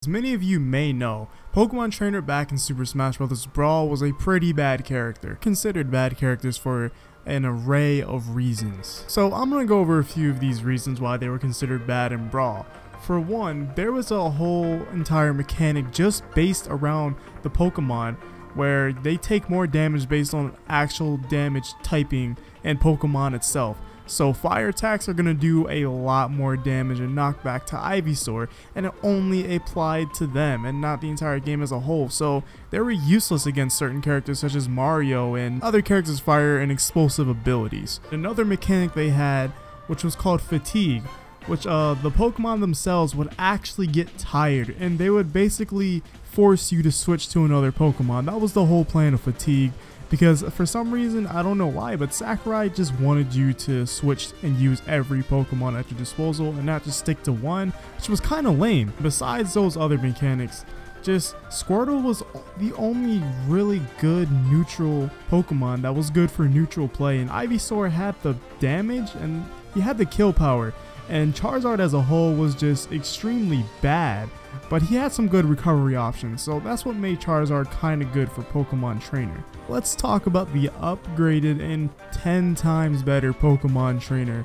As many of you may know, Pokemon Trainer back in Super Smash Bros. Brawl was a pretty bad character, considered bad characters for an array of reasons. So I'm going to go over a few of these reasons why they were considered bad in Brawl. For one, there was a whole entire mechanic just based around the Pokemon where they take more damage based on actual damage typing and Pokemon itself. So fire attacks are going to do a lot more damage and knockback to Ivysaur, and it only applied to them and not the entire game as a whole. So they were useless against certain characters such as Mario and other characters' fire and explosive abilities. Another mechanic they had, which was called fatigue, which the Pokemon themselves would actually get tired and they would basically force you to switch to another Pokemon. That was the whole plan of fatigue, because for some reason, I don't know why, but Sakurai just wanted you to switch and use every Pokemon at your disposal and not just stick to one, which was kind of lame. Besides those other mechanics, just Squirtle was the only really good neutral Pokemon that was good for neutral play, and Ivysaur had the damage and he had the kill power, and Charizard as a whole was just extremely bad, but he had some good recovery options, so that's what made Charizard kinda good for Pokemon Trainer. Let's talk about the upgraded and 10 times better Pokemon Trainer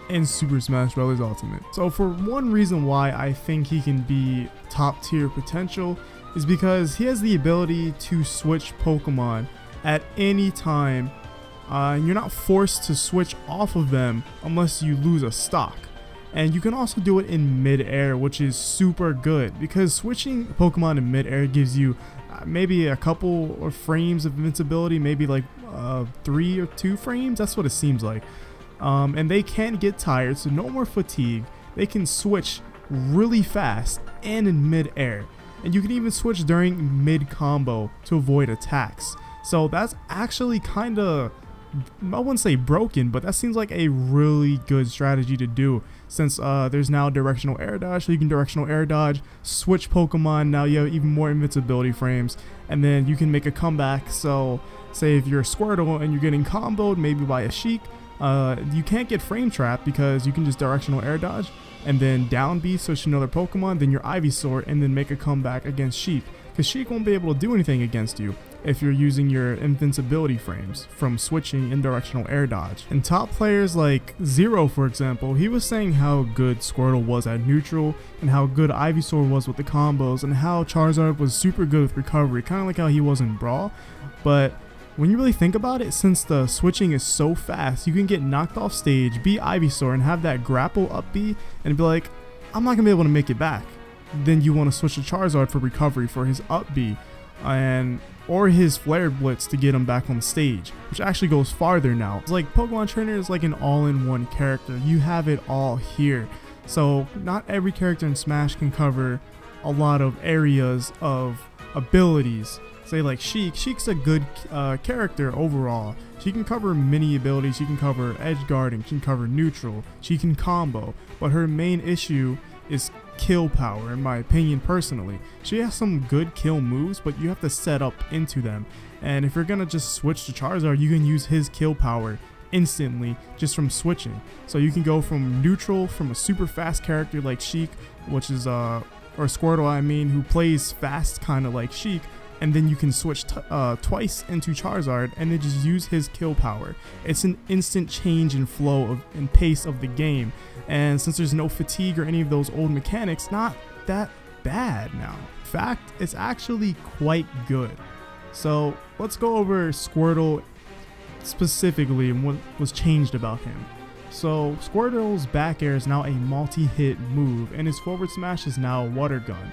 in Super Smash Bros. Ultimate. So for one reason why I think he can be top tier potential is because he has the ability to switch Pokemon at any time, and you're not forced to switch off of them unless you lose a stock. And you can also do it in mid-air, which is super good because switching Pokemon in mid-air gives you maybe a couple of frames of invincibility, maybe like 3 or 2 frames. That's what it seems like. And they can get tired, so no more fatigue. They can switch really fast and in mid-air. And you can even switch during mid-combo to avoid attacks. So that's actually kind of, I wouldn't say broken, but that seems like a really good strategy to do, since there's now directional air dodge, so you can directional air dodge, switch Pokemon, now you have even more invincibility frames, and then you can make a comeback. So say if you're a Squirtle and you're getting comboed maybe by a Sheik, you can't get frame trapped because you can just directional air dodge and then down B, switch to another Pokemon, then your Ivysaur, and then make a comeback against Sheik, because Sheik won't be able to do anything against you if you're using your invincibility frames from switching in directional air dodge. And top players like Zero, for example, he was saying how good Squirtle was at neutral and how good Ivysaur was with the combos and how Charizard was super good with recovery, kind of like how he was in Brawl. But when you really think about it, since the switching is so fast, you can get knocked off stage, be Ivysaur, and have that grapple up B and be like, I'm not gonna be able to make it back. Then you want to switch to Charizard for recovery for his up B, or his Flare Blitz to get him back on the stage, which actually goes farther now. It's like Pokemon Trainer is like an all-in-one character. You have it all here. So not every character in Smash can cover a lot of areas of abilities. Say like Sheik. Sheik's a good character overall. She can cover many abilities. She can cover edge guarding. She can cover neutral. She can combo. But her main issue is kill power, in my opinion personally. She has some good kill moves, but you have to set up into them. And if you're gonna just switch to Charizard, you can use his kill power instantly just from switching. So you can go from neutral from a super fast character like Sheik, which is or Squirtle I mean, who plays fast kind of like Sheik, and then you can switch twice into Charizard and then just use his kill power. It's an instant change in flow and pace of the game, and since there's no fatigue or any of those old mechanics, not that bad now. In fact, it's actually quite good. So let's go over Squirtle specifically and what was changed about him. So Squirtle's back air is now a multi-hit move, and his forward smash is now a water gun.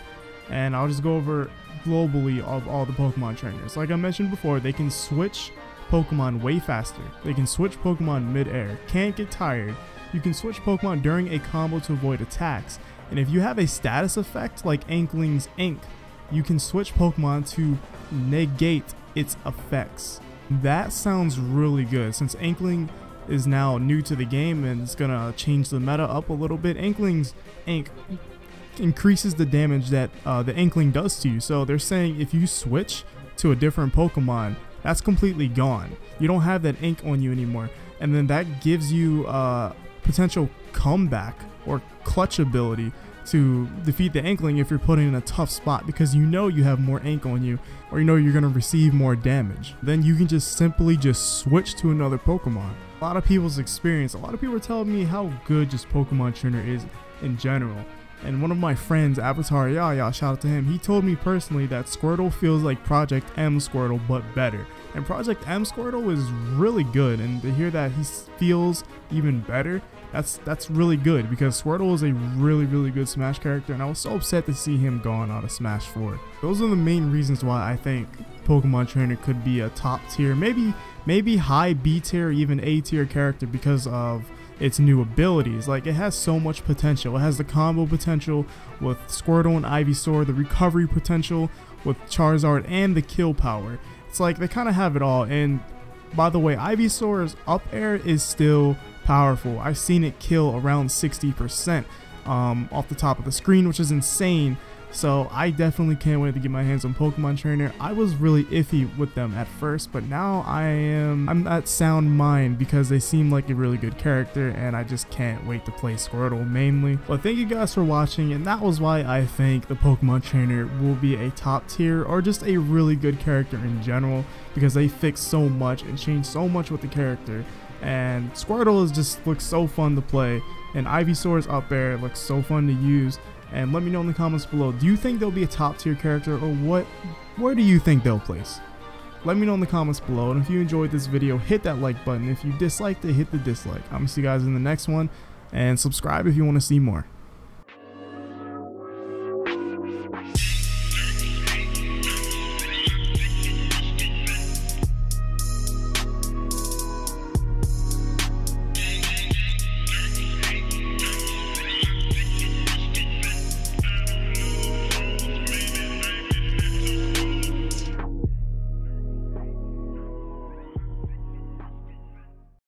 And I'll just go over globally of all the Pokemon trainers. Like I mentioned before, they can switch Pokemon way faster. They can switch Pokemon mid-air, can't get tired. You can switch Pokemon during a combo to avoid attacks. And if you have a status effect like Inkling's Ink, you can switch Pokemon to negate its effects. That sounds really good, since Inkling is now new to the game and it's gonna change the meta up a little bit. Inkling's Ink increases the damage that the Inkling does to you. So they're saying if you switch to a different Pokemon, that's completely gone. You don't have that ink on you anymore, and then that gives you potential comeback or clutch ability to defeat the Inkling if you're put in a tough spot, because you know you have more ink on you, or you know you're going to receive more damage. Then you can just simply just switch to another Pokemon. A lot of people's experience, a lot of people are telling me how good just Pokemon Trainer is in general. And one of my friends, Avatar Yaya, shout out to him, he told me personally that Squirtle feels like Project M Squirtle, but better. And Project M Squirtle is really good, and to hear that he feels even better, that's really good, because Squirtle is a really good Smash character, and I was so upset to see him gone out of Smash 4. Those are the main reasons why I think Pokemon Trainer could be a top tier, maybe high B tier, even A tier character, because of its new abilities. Like, it has so much potential. It has the combo potential with Squirtle and Ivysaur, the recovery potential with Charizard, and the kill power. It's like they kind of have it all. And by the way, Ivysaur's up air is still powerful. I've seen it kill around 60% off the top of the screen, which is insane. So I definitely can't wait to get my hands on Pokemon Trainer. I was really iffy with them at first, but now I'm at sound mind, because they seem like a really good character, and I just can't wait to play Squirtle mainly. But thank you guys for watching, and that was why I think the Pokemon Trainer will be a top tier, or just a really good character in general, because they fixed so much and changed so much with the character. And Squirtle looks so fun to play, and Ivysaur's up air looks so fun to use. And let me know in the comments below, do you think they'll be a top tier character, or where do you think they'll place? Let me know in the comments below, and if you enjoyed this video, hit that like button. If you disliked it, hit the dislike. I'm gonna see you guys in the next one, and subscribe if you want to see more.